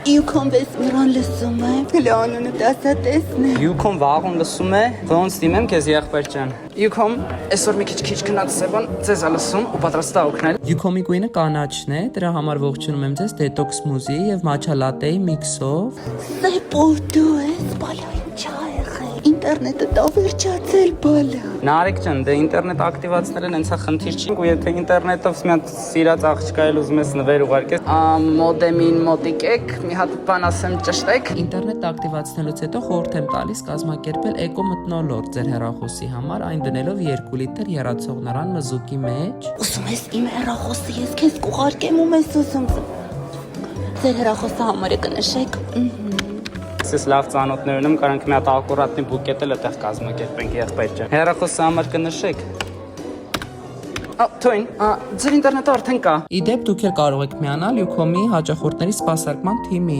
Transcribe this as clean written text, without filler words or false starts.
Յուքոն վեսմիրան լսում է, գլանունը դասատեսն է։ Յուքոն վաղուն լսում է, ոնց դիմեմ քեզ եղբայր ջան։ Յուքոմ, այսօր մի քիչ քնած Սևան, ձեզ ա լսում ու պատրաստ ա օգնել։ Յուքոմի գույնը կանաչն է, դրա համար ողջունում եմ ձեզ դետոքս մուզի եւ մաչա լատեի միքսով։ Սեպոտու ես, բալային չա եղել։ Ինտերնետը դա վերջացել բալա։ Նարեկ ջան, դե ինտերնետ ակտիվացնելն հենց խնդիր չի, ու եթե ինտերնետով մի հատ սիրած աղջկա էլ ուզում ես նվեր ուղարկես, մոդեմին մոտիկեք, մի հատ բան ասեմ ճշտեք։ Ինտերնետ ակտիվացնելուց հետո խորհուրդ եմ տալիս կազմակերպել էկո մթնոլորտ ձեր հեռախոսի համար, այն դնելով 2 լիտր եռացողնարան մզուկի մեջ։ Ուզում ես իմ հեռախոսը ես քեզ կուղարկեմ ու մեզ ուզում։ Ձեր հեռախոսը համարը կնշեք։ Ես լավ ծանոթներ ունեմ, կարանք մի հատ ակուրատնի բուկետ էլ այդտեղ կազմակերպենք եղբայր ջան։ Հեռախոսը համար կնշեք։ Թույն, ձեր ինտերնետը արդեն կա։ Իդեպ դուք էլ կարող եք միանալ Յուքոմի հաճախորդների սպասարկման թիմի։